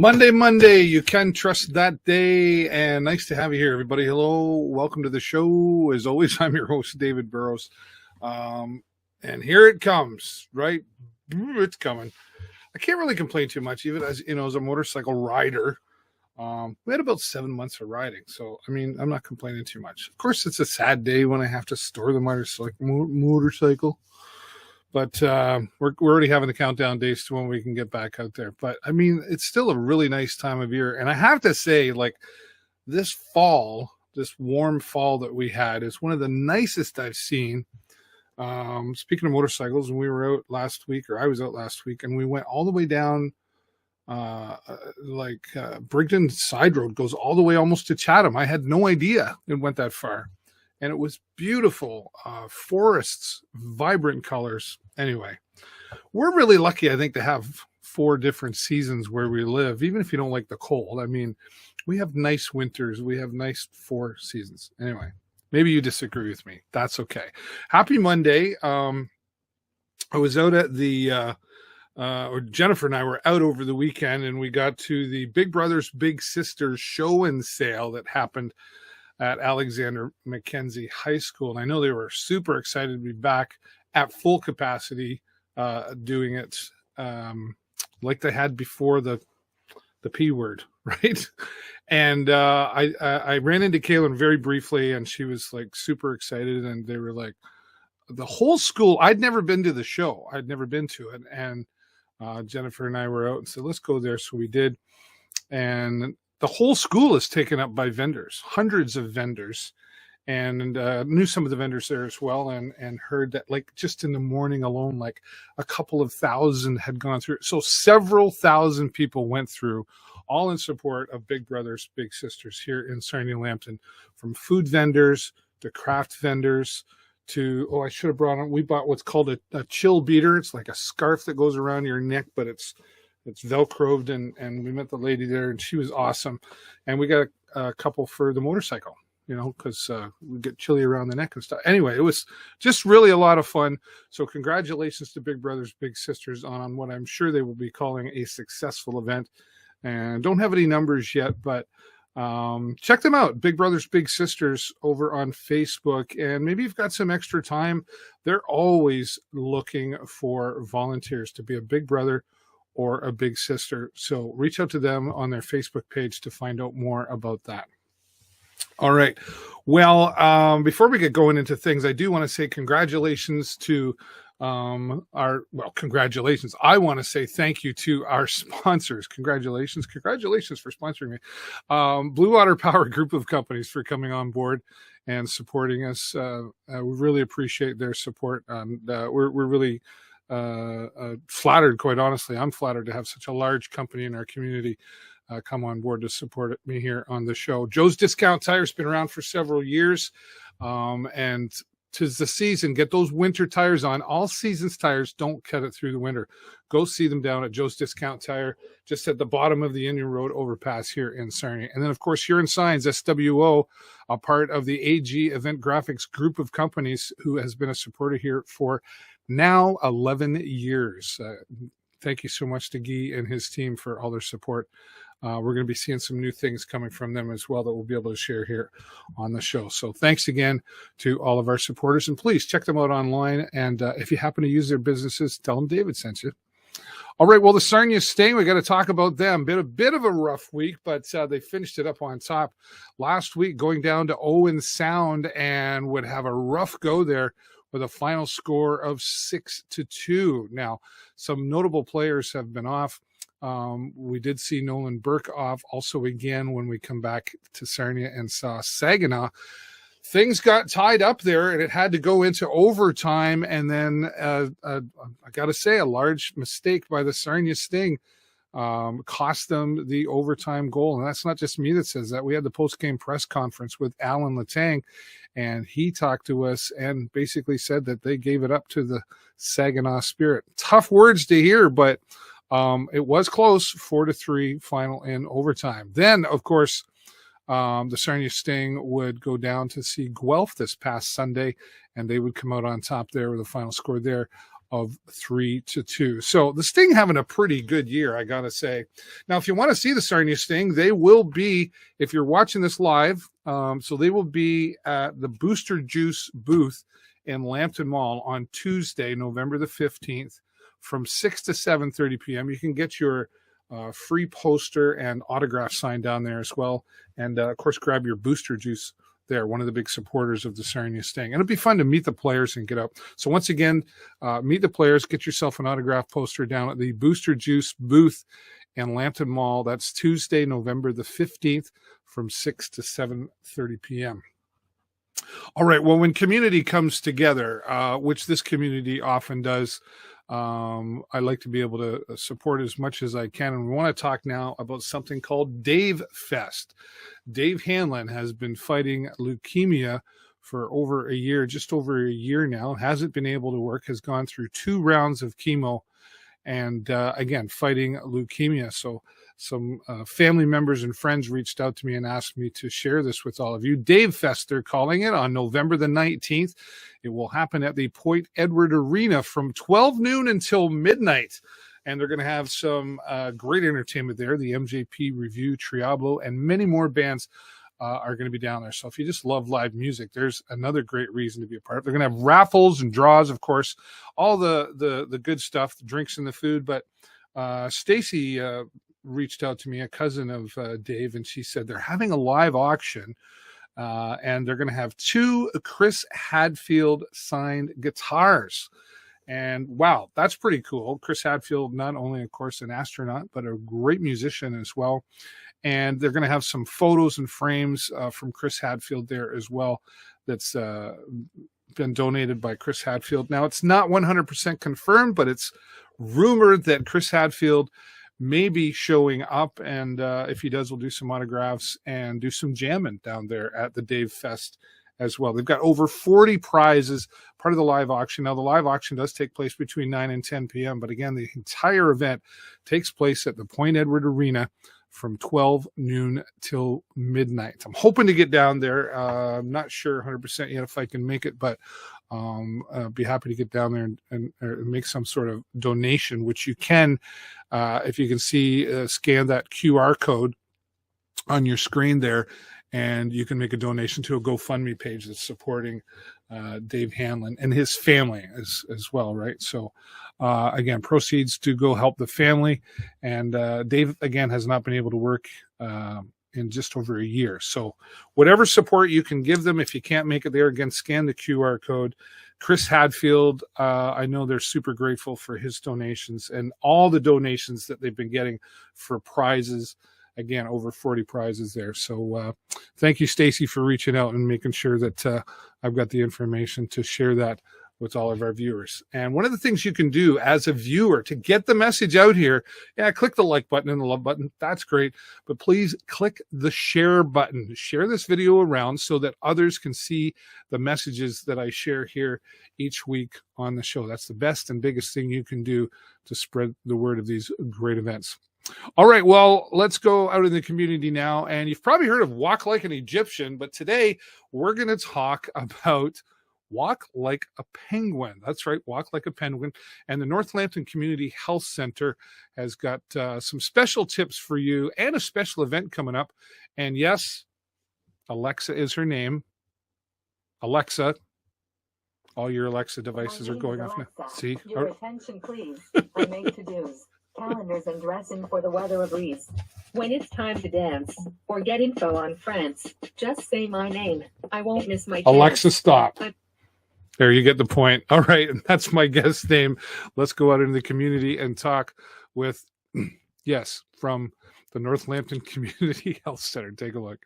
Monday, you can trust that day, and nice to have you here, everybody. Hello, welcome to the show. As always, I'm your host, David Burrows, and here it comes, right? It's coming. I can't really complain too much, even as as a motorcycle rider. We had about 7 months of riding, so I mean, I'm not complaining too much. Of course, it's a sad day when I have to store the motorcycle. But we're already having the countdown days to when we can get back out there. But, I mean, it's still a really nice time of year. And I have to say, like, this fall, this warm fall that we had is one of the nicest I've seen. Speaking of motorcycles, when we were out last week, or I was out last week, and we went all the way down, Brigden Side Road goes all the way almost to Chatham. I had no idea it went that far. And it was beautiful, forests, vibrant colors. Anyway, we're really lucky, I think, to have 4 different seasons where we live, even if you don't like the cold. I mean, we have nice winters. We have nice 4 seasons. Anyway, maybe you disagree with me. That's okay. Happy Monday. I was out at Jennifer and I were out over the weekend, and we got to the Big Brothers Big Sisters show and sale that happened at Alexander Mackenzie High School. And I know they were super excited to be back at full capacity, doing it like they had before the P word, right? And I ran into Kaylin very briefly, and she was like super excited. And they were like, the whole school, I'd never been to the show. I'd never been to it. And Jennifer and I were out and said, let's go there. So we did. And the whole school is taken up by vendors, hundreds of vendors, and knew some of the vendors there as well, and heard that, like, just in the morning alone, like a couple of thousand had gone through. So several thousand people went through, all in support of Big Brothers Big Sisters here in Sarnia-Lambton, from food vendors to craft vendors to, I should have brought on, we bought what's called a chill beater. It's like a scarf that goes around your neck, but it's velcroed, and we met the lady there, and she was awesome. And we got a couple for the motorcycle, because we get chilly around the neck and stuff. Anyway, it was just really a lot of fun. So congratulations to Big Brothers Big Sisters on what I'm sure they will be calling a successful event. And don't have any numbers yet, but check them out, Big Brothers Big Sisters, over on Facebook. And maybe you've got some extra time. They're always looking for volunteers to be a big brother or a big sister. So reach out to them on their Facebook page to find out more about that. All right. Well, before we get going into things, I do want to say congratulations to congratulations. I want to say thank you to our sponsors. Congratulations for sponsoring me. Blue Water Power Group of companies for coming on board and supporting us. We really appreciate their support. We're really flattered, quite honestly. I'm flattered to have such a large company in our community come on board to support me here on the show. Joe's Discount Tire's been around for several years, and 'tis the season. Get those winter tires on. All seasons tires, don't cut it through the winter. Go see them down at Joe's Discount Tire, just at the bottom of the Indian Road overpass here in Sarnia. And then, of course, Huron Signs, SWO, a part of the AG Event Graphics group of companies, who has been a supporter here for now 11 years. Thank you so much to Guy and his team for all their support. We're going to be seeing some new things coming from them as well that we'll be able to share here on the show. So thanks again to all of our supporters, and please check them out online. And if you happen to use their businesses, tell them David sent you. All right, well, the Sarnia Sting, we got to talk about them. Been a bit of a rough week, but they finished it up on top last week, going down to Owen Sound, and would have a rough go there with a final score of 6-2. Now, some notable players have been off. We did see Nolan Burke off also again when we come back to Sarnia and saw Saginaw. Things got tied up there, and it had to go into overtime. And then I got to say, a large mistake by the Sarnia Sting cost them the overtime goal. And that's not just me that says that. We had the post-game press conference with Alan Latang, and he talked to us and basically said that they gave it up to the Saginaw Spirit. Tough words to hear, but it was close, 4-3 final in overtime. Then, of course, the Sarnia Sting would go down to see Guelph this past Sunday, and they would come out on top there with a final score there of 3-2. So the Sting having a pretty good year, I got to say. Now, if you want to see the Sarnia Sting, they will be, if you're watching this live, so they will be at the Booster Juice booth in Lambton Mall on Tuesday, November the 15th from 6 to 7:30 p.m. You can get your free poster and autograph signed down there as well. And, of course, grab your Booster Juice there, one of the big supporters of the Sarnia Sting. And it'll be fun to meet the players and get up. So once again, meet the players, get yourself an autograph poster down at the Booster Juice booth in Lambton Mall. That's Tuesday, November the 15th from 6 to 7:30 p.m. All right. Well, when community comes together, which this community often does, I like to be able to support as much as I can. And we want to talk now about something called Dave Fest. Dave Hanlon has been fighting leukemia for over a year, just over a year now, hasn't been able to work, has gone through 2 rounds of chemo, and again, fighting leukemia. So some family members and friends reached out to me and asked me to share this with all of you. Dave Fest, they're calling it, on November the 19th. It will happen at the Point Edward Arena from 12 noon until midnight. And they're going to have some great entertainment there. The MJP Review, Triablo, and many more bands are going to be down there. So if you just love live music, there's another great reason to be a part of it. They're going to have raffles and draws, of course, all the good stuff, the drinks and the food. But Stacy reached out to me, a cousin of Dave, and she said they're having a live auction, and they're going to have 2 Chris Hadfield signed guitars. And wow, that's pretty cool. Chris Hadfield, not only, of course, an astronaut, but a great musician as well. And they're going to have some photos and frames from Chris Hadfield there as well. That's been donated by Chris Hadfield. Now, it's not 100% confirmed, but it's rumored that Chris Hadfield may be showing up. And if he does, we'll do some autographs and do some jamming down there at the Dave Fest as well. They've got over 40 prizes, part of the live auction. Now, the live auction does take place between 9 and 10 p.m. But again, the entire event takes place at the Point Edward Arena from 12 noon till midnight. I'm hoping to get down there. I'm not sure 100% yet if I can make it, but be happy to get down there and make some sort of donation, which you can, if you can see, scan that QR code on your screen there, and you can make a donation to a GoFundMe page that's supporting Dave Hanlon and his family as well, right? So, again, proceeds to go help the family. And Dave, again, has not been able to work in just over a year. So whatever support you can give them, if you can't make it there, again, scan the QR code. Chris Hadfield, I know they're super grateful for his donations and all the donations that they've been getting for prizes. Again, over 40 prizes there. So thank you, Stacy, for reaching out and making sure that I've got the information to share that with all of our viewers. And one of the things you can do as a viewer to get the message out here, click the like button and the love button. That's great. But please click the share button. Share this video around so that others can see the messages that I share here each week on the show. That's the best and biggest thing you can do to spread the word of these great events. All right, well, let's go out in the community now. And you've probably heard of Walk Like an Egyptian, but today we're going to talk about Walk Like a Penguin. That's right, Walk Like a Penguin. And the North Lambton Community Health Centre has got some special tips for you and a special event coming up. And yes, Alexa is her name. Alexa. All your Alexa devices are going off now. See? Your attention, please. I make to-dos, calendars, and dressing for the weather of Greece. When it's time to dance or get info on France, just say my name. I won't miss my chance. Alexa, stop. There, you get the point. All right, that's my guest name. Let's go out into the community and talk with, yes, from the North Lambton Community Health Centre. Take a look.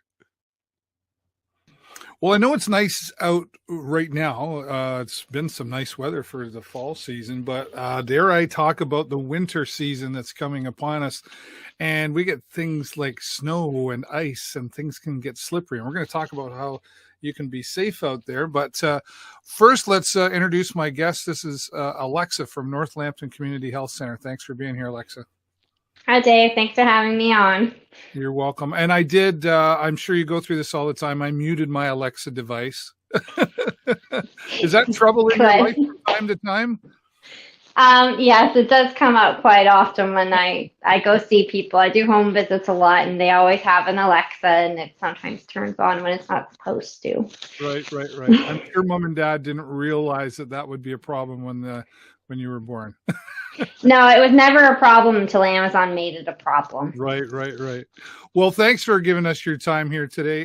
Well, I know it's nice out right now. It's been some nice weather for the fall season, but dare I talk about the winter season that's coming upon us. And we get things like snow and ice, and things can get slippery. And we're going to talk about how you can be safe out there. But first, let's introduce my guest. This is Alexa from North Lambton Community Health Centre. Thanks for being here, Alexa. Hi, Dave. Thanks for having me on. You're welcome. And I did, I'm sure you go through this all the time. I muted my Alexa device. Is that trouble in your life from time to time? Yes, it does come up quite often when I go see people. I do home visits a lot, and they always have an Alexa, and it sometimes turns on when it's not supposed to. Right. I'm sure mom and dad didn't realize that would be a problem when you were born. No, it was never a problem until Amazon made it a problem. Right. Well, thanks for giving us your time here today.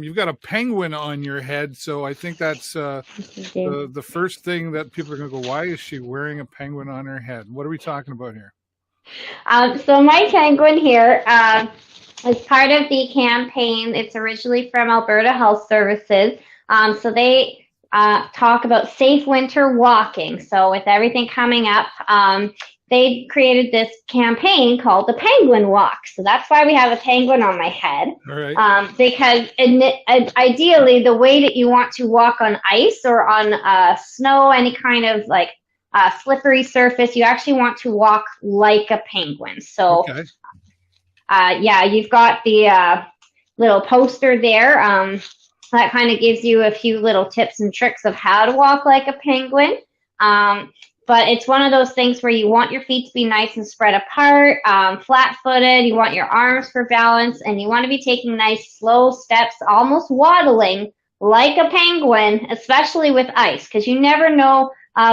You've got a penguin on your head, so I think that's the first thing that people are going to go, why is she wearing a penguin on her head? What are we talking about here? So my penguin here is part of the campaign. It's originally from Alberta Health Services. So they talk about safe winter walking. So with everything coming up, they created this campaign called the Penguin Walk. So that's why we have a penguin on my head. All right. Because ideally, the way that you want to walk on ice or on snow, any kind of like slippery surface, you actually want to walk like a penguin. So, okay. You've got the little poster there. That kind of gives you a few little tips and tricks of how to walk like a penguin. But it's one of those things where you want your feet to be nice and spread apart, flat-footed. You want your arms for balance, and you want to be taking nice, slow steps, almost waddling like a penguin, especially with ice, because you never know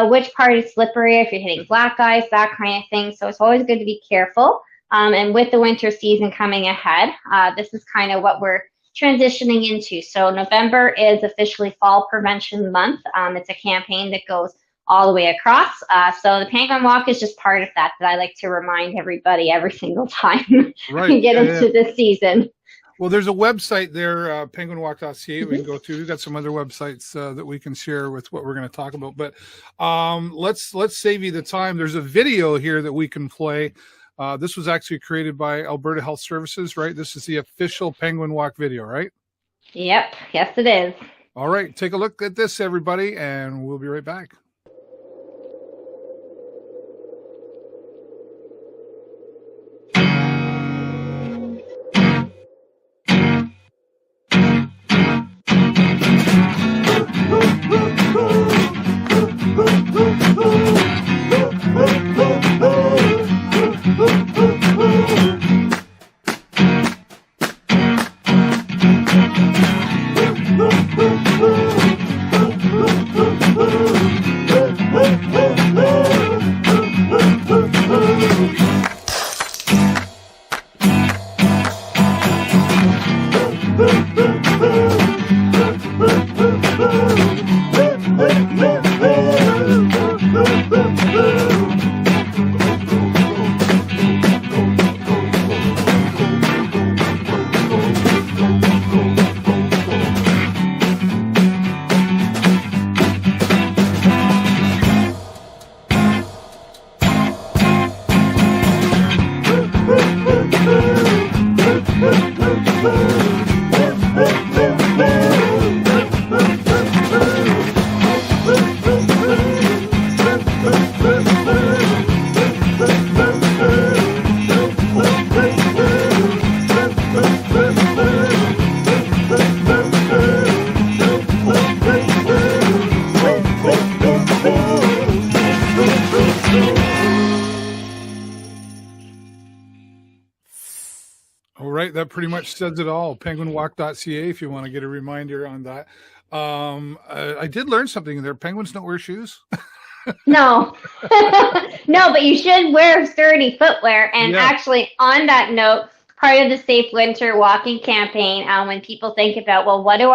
which part is slippery, if you're hitting black ice, that kind of thing. So it's always good to be careful. And with the winter season coming ahead, this is kind of what we're transitioning into. So November is officially Fall Prevention Month. It's a campaign that goes all the way across. So the Penguin Walk is just part of that I like to remind everybody every single time we get into this season. Well, there's a website there, penguinwalk.ca we can go to. We've got some other websites that we can share with what we're going to talk about. But let's save you the time. There's a video here that we can play. This was actually created by Alberta Health Services, right? This is the official Penguin Walk video, right? Yep. Yes, it is. All right. Take a look at this, everybody, and we'll be right back. That pretty much says it all. Penguinwalk.ca if you want to get a reminder on that. I did learn something there. Penguins don't wear shoes. No. No, but you should wear sturdy footwear. And actually, on that note, part of the Safe Winter Walking campaign, when people think about, well, what do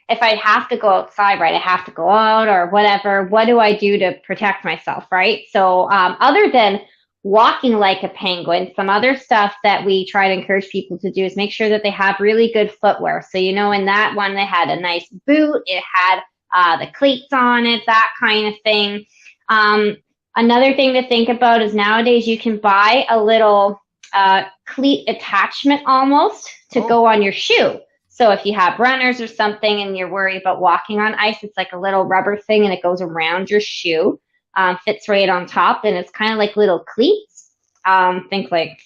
if I have to go outside, right? I have to go out or whatever. What do I do to protect myself, right? So other than walking like a penguin, some other stuff that we try to encourage people to do is make sure that they have really good footwear. So, in that one, they had a nice boot. It had the cleats on it, that kind of thing. Another thing to think about is nowadays you can buy a little cleat attachment almost to go on your shoe. So if you have runners or something and you're worried about walking on ice, it's like a little rubber thing and it goes around your shoe. Fits right on top, and it's kind of like little cleats. Think like,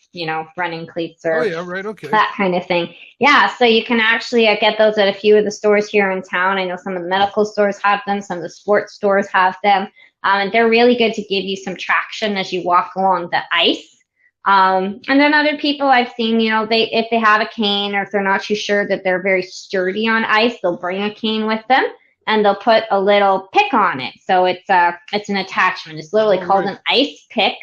running cleats or that kind of thing. Yeah, so you can actually get those at a few of the stores here in town. I know some of the medical stores have them, some of the sports stores have them. And they're really good to give you some traction as you walk along the ice. And then other people I've seen, if they have a cane or if they're not too sure that they're very sturdy on ice, they'll bring a cane with them and they'll put a little pick on it. So it's an attachment. It's literally called an ice pick.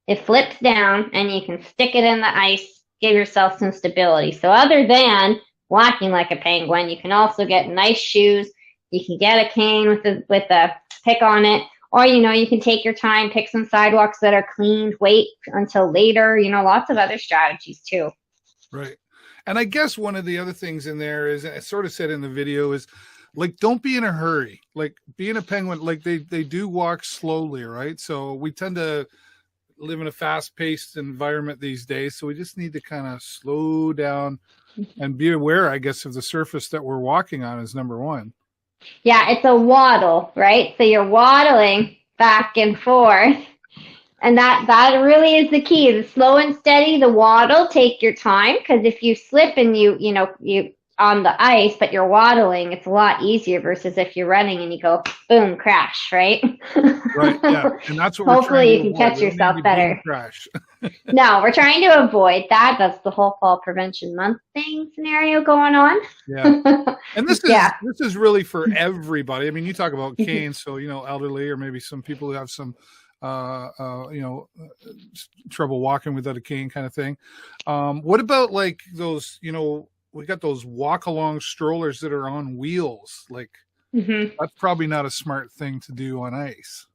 It flips down and you can stick it in the ice, give yourself some stability. So other than walking like a penguin, you can also get nice shoes. You can get a cane with a pick on it. Or, you can take your time, pick some sidewalks that are cleaned, wait until later, lots of other strategies too. Right. And I guess one of the other things in there is, I sort of said in the video, is like, don't be in a hurry. Like being a penguin, like they do walk slowly, right? So we tend to live in a fast paced environment these days. So we just need to kind of slow down and be aware, I guess, of the surface that we're walking on is number one. Yeah, it's a waddle, right? So you're waddling back and forth. And that really is the key. The slow and steady, the waddle, take your time. Because if you slip and you on the ice, but you're waddling, it's a lot easier versus if you're running and you go, boom, crash, right? Right, yeah. And that's what hopefully you can catch yourself better. Crash. No, we're trying to avoid that. That's the whole Fall Prevention Month thing scenario going on. Yeah. And this is really for everybody. I mean, you talk about canes, so, elderly or maybe some people who have some trouble walking without a cane kind of thing. What about like those, we got those walk along strollers that are on wheels. Like that's probably not a smart thing to do on ice.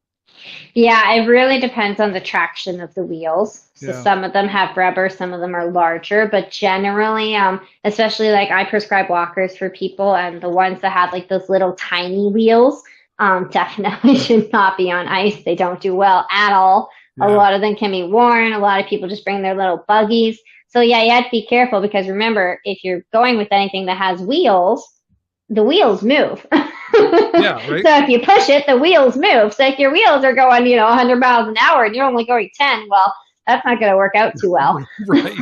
Yeah, it really depends on the traction of the wheels. So some of them have rubber, some of them are larger, but generally, especially like I prescribe walkers for people, and the ones that have like those little tiny wheels, definitely should not be on ice. They don't do well at all. A lot of them can be worn. A lot of people just bring their little buggies. So yeah, you have to be careful because remember, if you're going with anything that has wheels, the wheels move. Yeah, right. So if you push it, the wheels move. So if your wheels are going, 100 miles an hour and you're only going 10, well, that's not going to work out too well. Right.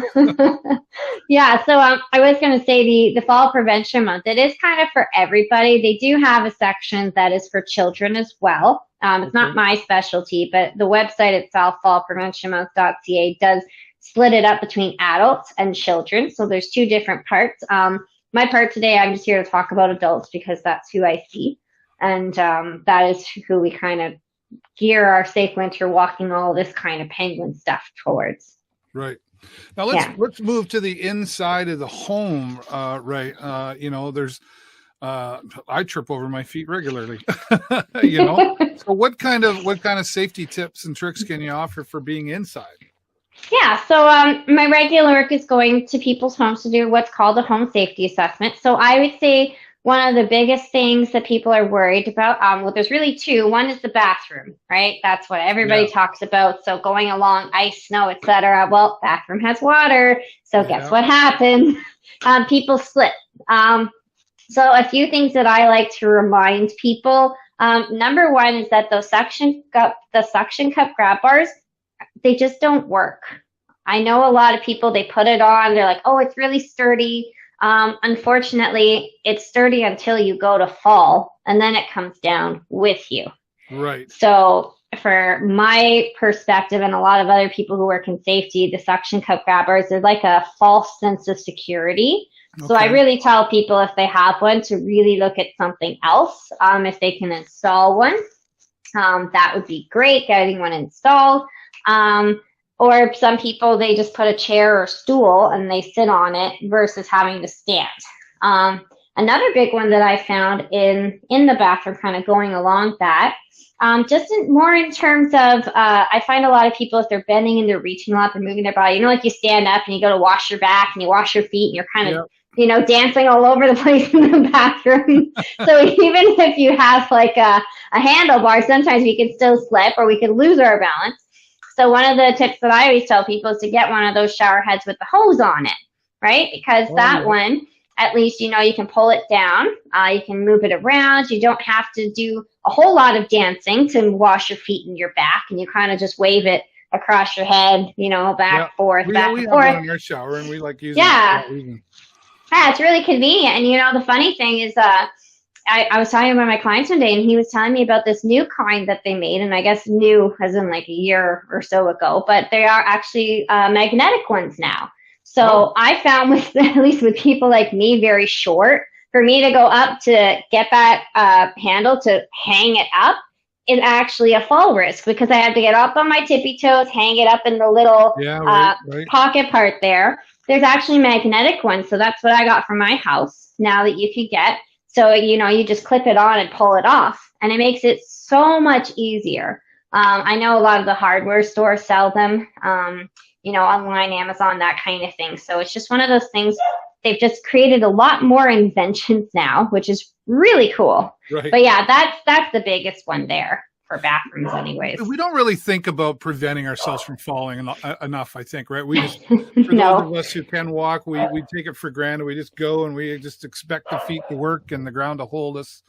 Yeah. So I was going to say the Fall Prevention Month, it is kind of for everybody. They do have a section that is for children as well. It's not my specialty, but the website itself, fallpreventionmonth.ca, does split it up between adults and children. So there's two different parts. My part today, I'm just here to talk about adults because that's who I see. And that is who we kind of gear our safe winter walking, all this kind of penguin stuff towards. Right. Now let's move to the inside of the home. There's I trip over my feet regularly. So what kind of safety tips and tricks can you offer for being inside? Yeah, so my regular work is going to people's homes to do what's called a home safety assessment. So I would say one of the biggest things that people are worried about, there's really two. One is the bathroom, right? That's what everybody talks about. So going along ice, snow, etc. Well, bathroom has water. So guess what happens? People slip. So a few things that I like to remind people. Number one is that the suction cup grab bars, they just don't work. I know a lot of people, they put it on, they're like, oh, it's really sturdy. Unfortunately, it's sturdy until you go to fall, and then it comes down with you. Right. So for my perspective and a lot of other people who work in safety, the suction cup grabbers are like a false sense of security. Okay. So I really tell people if they have one to really look at something else. If they can install one, that would be great, getting one installed. Or some people, they just put a chair or stool and they sit on it versus having to stand. Another big one that I found in the bathroom, kind of going along that, more in terms of, I find a lot of people, if they're bending and they're reaching a lot, they're moving their body, like you stand up and you go to wash your back and you wash your feet and you're kind of, dancing all over the place in the bathroom. So even if you have like a handlebar, sometimes we can still slip or we can lose our balance. So one of the tips that I always tell people is to get one of those shower heads with the hose on it, right? Because one, at least, you can pull it down. You can move it around. You don't have to do a whole lot of dancing to wash your feet and your back. And you kind of just wave it across your head, back, forth, back and forth. We have one in our shower and we like using it. Yeah, it's really convenient. And, the funny thing is, I was talking about my clients one day, and he was telling me about this new kind that they made, and I guess new as in like a year or so ago, but they are actually magnetic ones now. So I found with, at least with people like me, very short, for me to go up to get that handle to hang it up is actually a fall risk, because I have to get up on my tippy toes, hang it up in the little pocket part there. There's actually magnetic ones, so that's what I got for my house now that you can get. So, you just clip it on and pull it off, and it makes it so much easier. I know a lot of the hardware stores sell them, online, Amazon, that kind of thing. So it's just one of those things. They've just created a lot more inventions now, which is really cool. Right. But yeah, that's the biggest one there for bathrooms anyways. We don't really think about preventing ourselves from falling enough, I think, right? We just, for those of us who can walk, we take it for granted. We just go and we just expect the feet to work and the ground to hold us.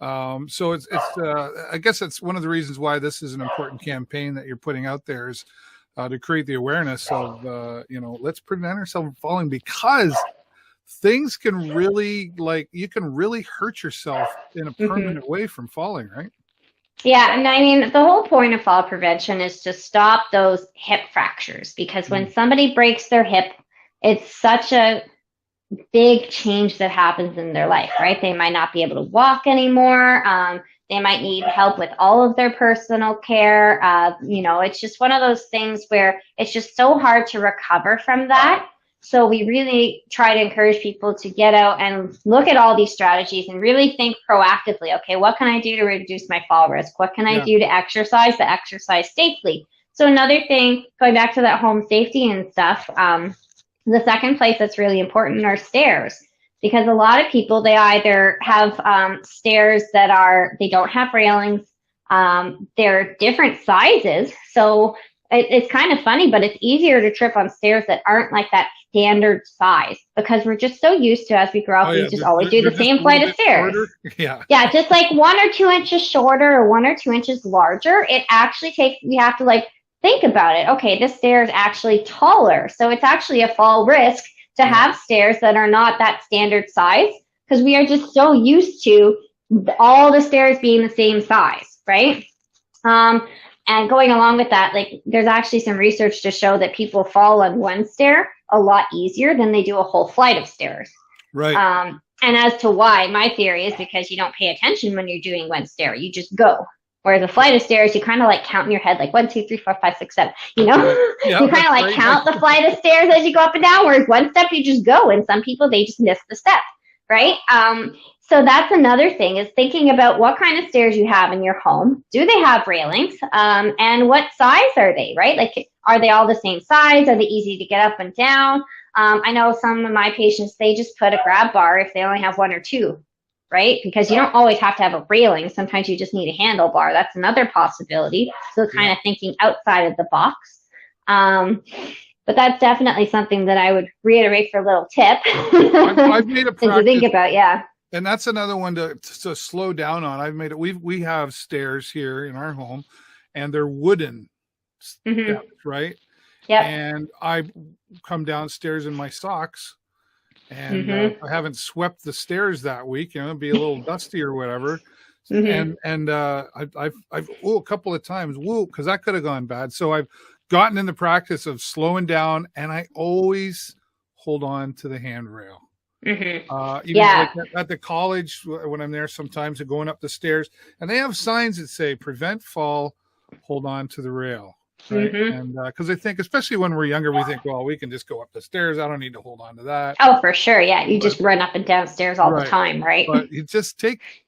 So it's I guess it's one of the reasons why this is an important campaign that you're putting out there, is to create the awareness of, let's prevent ourselves from falling, because things can really, you can really hurt yourself in a permanent way from falling, right? Yeah, and I mean, the whole point of fall prevention is to stop those hip fractures, because when somebody breaks their hip, it's such a big change that happens in their life, right? They might not be able to walk anymore. They might need help with all of their personal care. It's just one of those things where it's just so hard to recover from that. So we really try to encourage people to get out and look at all these strategies and really think proactively. Okay, what can I do to reduce my fall risk? What can I do to exercise safely? So another thing, going back to that home safety and stuff, the second place that's really important are stairs, because a lot of people, they either have stairs that they don't have railings. They're different sizes. So it's kind of funny, but it's easier to trip on stairs that aren't like that standard size, because we're just so used to, as we grow up, we just always do the same flight of stairs. Yeah, just like 1 or 2 inches shorter or 1 or 2 inches larger. It actually we have to think about it. Okay, this stair is actually taller, so it's actually a fall risk to have stairs that are not that standard size, because we are just so used to all the stairs being the same size, right? And going along with that, there's actually some research to show that people fall on one stair a lot easier than they do a whole flight of stairs. Right. And as to why, my theory is because you don't pay attention when you're doing one stair. You just go. Whereas a flight of stairs, you kind of count in your head, 1, 2, 3, 4, 5, 6, 7. You kind of count the flight of stairs as you go up and down. Whereas one step, you just go. And some people, they just miss the step, right? So that's another thing, is thinking about what kind of stairs you have in your home. Do they have railings? And what size are they, right? Are they all the same size? Are they easy to get up and down? I know some of my patients, they just put a grab bar if they only have 1 or 2, right? Because you don't always have to have a railing. Sometimes you just need a handlebar. That's another possibility. So kind of thinking outside of the box. But that's definitely something that I would reiterate for a little tip. I've made a practice. To think about, And that's another one to slow down on. I've made it. We have stairs here in our home, and they're wooden steps, right? Yeah. And I come downstairs in my socks, and I haven't swept the stairs that week. It'd be a little dusty or whatever. And I've a couple of times, because that could have gone bad. So I've gotten in the practice of slowing down, and I always hold on to the handrail. Even at the college when I'm there, sometimes going up the stairs, and they have signs that say "Prevent fall, hold on to the rail." Right? And because I think, especially when we're younger, we think, well, we can just go up the stairs. I don't need to hold on to that. Oh, for sure. Yeah, you just run up and down stairs all the time, right? But you just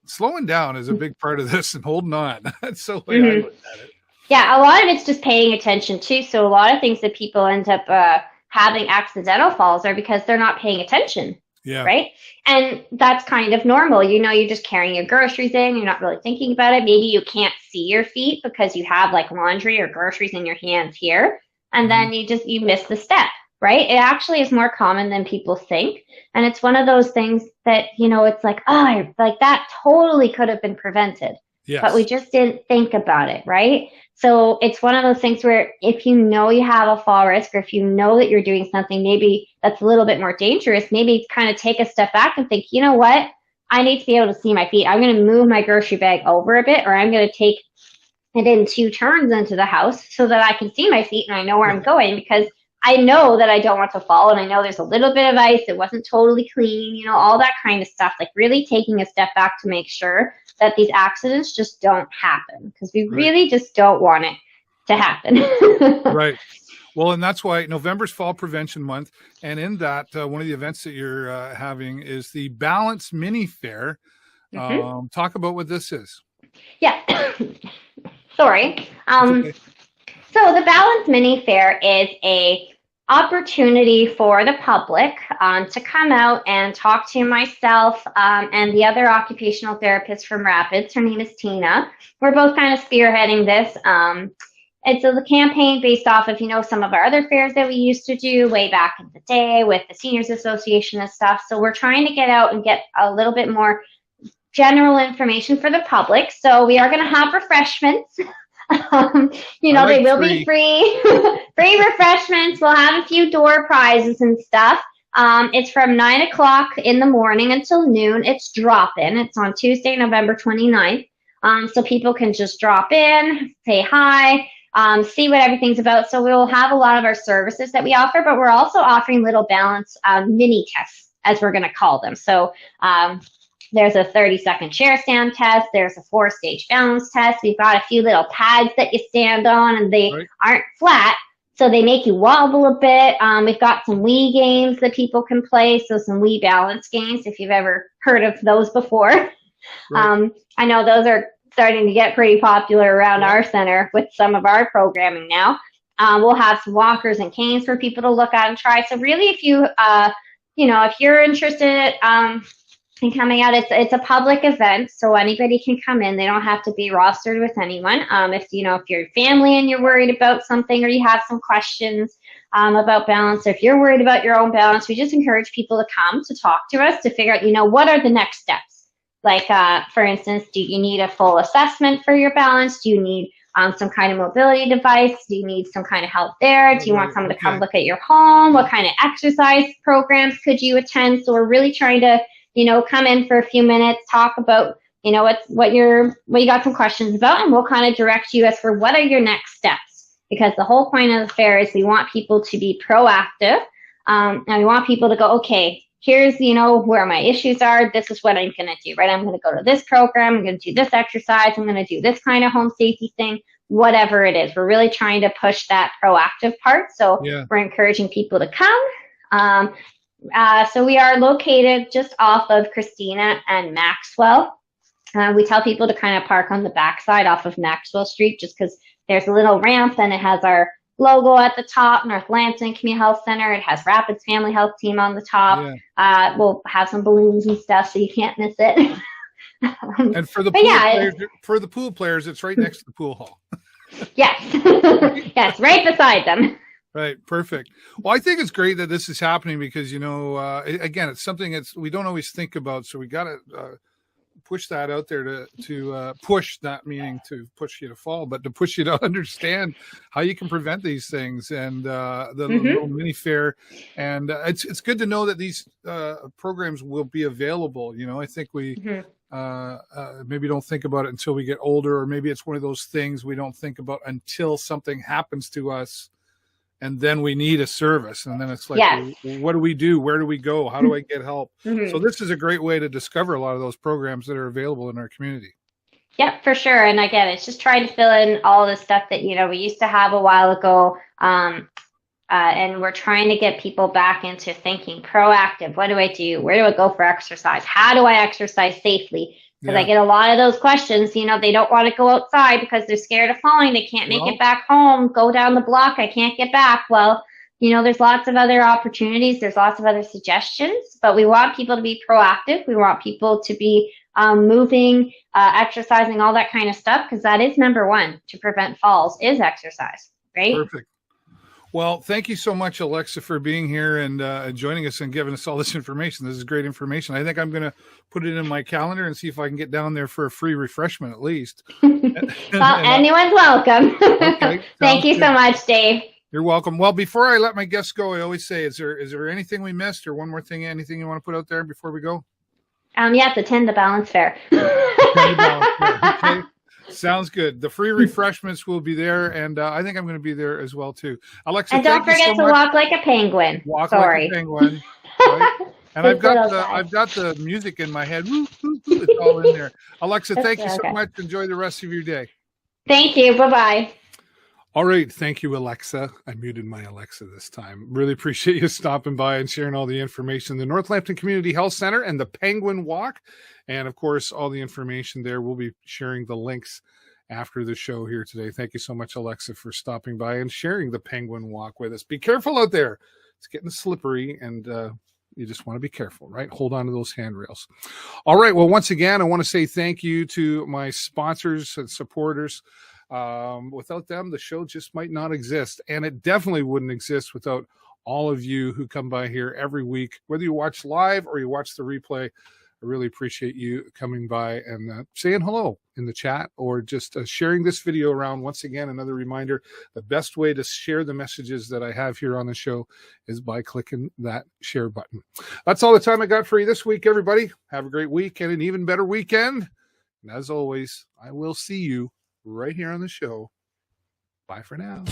slowing down is a big part of this, and holding on. That's so I look at it. Yeah, a lot of it's just paying attention too. So a lot of things that people end up having accidental falls are because they're not paying attention. Yeah. Right. And that's kind of normal. You're just carrying your groceries in. You're not really thinking about it. Maybe you can't see your feet because you have laundry or groceries in your hands here. And then you miss the step. Right. It actually is more common than people think. And it's one of those things that, it's that totally could have been prevented. Yes. But we just didn't think about it. Right. So it's one of those things where if you know you have a fall risk, or if you know that you're doing something maybe that's a little bit more dangerous, maybe kind of take a step back and think, you know what, I need to be able to see my feet. I'm going to move my grocery bag over a bit, or I'm going to take it in 2 turns into the house so that I can see my feet and I know where I'm going, because I know that I don't want to fall, and I know there's a little bit of ice. It wasn't totally clean, you know, all that kind of stuff. Like really taking a step back to make sure that these accidents just don't happen, because we really just don't want it to happen. Right. Well, and that's why November's Fall Prevention Month. And in that, one of the events that you're having is the Balance Mini Fair. Talk about what this is. Yeah. Sorry. Okay. So the Balance Mini Fair is a opportunity for the public to come out and talk to myself and the other occupational therapist from Rapids. Her name is Tina. We're both kind of spearheading this. It's a campaign based off of, you know, some of our other fairs that we used to do way back in the day with the Seniors Association and stuff. So we're trying to get out and get a little bit more general information for the public. So we are going to have refreshments. You know, they will be free, free refreshments. We'll have a few door prizes and stuff. It's from 9 o'clock in the morning until noon. It's drop-in. It's on Tuesday, November 29th. So people can just drop in, say hi, see what everything's about. So we'll have a lot of our services that we offer, but we're also offering little balance mini tests, as we're going to call them. So there's a 30-second chair stand test. There's a 4-stage balance test. We've got a few little pads that you stand on, and they aren't flat, so they make you wobble a bit. We've got some Wii games that people can play, so some Wii balance games, if you've ever heard of those before. I know those are starting to get pretty popular around our center with some of our programming now. We'll have some walkers and canes for people to look at and try. So really, if you, you know, if you're interested in coming out, it's a public event, so anybody can come in. They don't have to be rostered with anyone. If you know, if you're family and you're worried about something, or you have some questions about balance, or if you're worried about your own balance, we just encourage people to come to talk to us to figure out, you know, what are the next steps. Like, for instance, do you need a full assessment for your balance? Do you need some kind of mobility device? Do you need some kind of help there? Do you want someone to come look at your home? What kind of exercise programs could you attend? So we're really trying to, you know, come in for a few minutes, talk about, you know, what you got some questions about, and we'll kind of direct you as for what are your next steps. Because the whole point of the fair is we want people to be proactive, and we want people to go, okay, here's, you know, where my issues are. This is what I'm going to do, right? I'm going to go to this program. I'm going to do this exercise. I'm going to do this kind of home safety thing, whatever it is. We're really trying to push that proactive part. So we're encouraging people to come. So we are located just off of Christina and Maxwell. We tell people to kind of park on the backside off of Maxwell Street, just because there's a little ramp and it has our logo at the top, North Lambton Community Health Center. It has Rapids Family Health Team on the top. We'll have some balloons and stuff, so you can't miss it. And for the pool players, it's right next to the pool hall. Yes, yes, right beside them. Right. Perfect. Well, I think it's great that this is happening because, you know, again, it's something we don't always think about. So we got to push that out there to push, not meaning to push you to fall, but to push you to understand how you can prevent these things. And the little mini fair. And it's good to know that these programs will be available. You know, I think we maybe don't think about it until we get older, or maybe it's one of those things we don't think about until something happens to us. And then we need a service. And then it's like, what do we do? Where do we go? How do I get help? So this is a great way to discover a lot of those programs that are available in our community. Yep, for sure. And again, it's just trying to fill in all the stuff that, you know, we used to have a while ago. And we're trying to get people back into thinking proactive. What do I do? Where do I go for exercise? How do I exercise safely? Because I get a lot of those questions. You know, they don't want to go outside because they're scared of falling. They can't make it back home. Go down the block. I can't get back. Well, you know, there's lots of other opportunities. There's lots of other suggestions. But we want people to be proactive. We want people to be moving, exercising, all that kind of stuff. Because that is number one to prevent falls is exercise, right? Perfect. Well, thank you so much, Alexa, for being here and joining us and giving us all this information. This is great information. I think I'm going to put it in my calendar and see if I can get down there for a free refreshment at least. Well, anyone's welcome. Okay, thank you so much, Dave. You're welcome. Well, before I let my guests go, I always say, is there anything we missed, or one more thing, anything you want to put out there before we go? Yes, attend the balance fair. Okay. Sounds good. The free refreshments will be there, and I think I'm going to be there as well too. Alexa, And don't forget to walk like a penguin. Walk Sorry. like a penguin. Right? And I've got the music in my head. Woo, woo, woo. It's all in there. Alexa, thank you so much. Enjoy the rest of your day. Thank you. Bye-bye. All right. Thank you, Alexa. I muted my Alexa this time. Really appreciate you stopping by and sharing all the information. The North Lambton Community Health Center and the Penguin Walk. And, of course, all the information there. We'll be sharing the links after the show here today. Thank you so much, Alexa, for stopping by and sharing the Penguin Walk with us. Be careful out there. It's getting slippery, and you just want to be careful, right? Hold on to those handrails. All right. Well, once again, I want to say thank you to my sponsors and supporters. Without them, the show just might not exist. And it definitely wouldn't exist without all of you who come by here every week, whether you watch live or you watch the replay. I really appreciate you coming by and saying hello in the chat or just sharing this video around. Once again, another reminder, the best way to share the messages that I have here on the show is by clicking that share button. That's all the time I got for you this week, everybody. Have a great week and an even better weekend. And as always, I will see you right here on the show. Bye for now.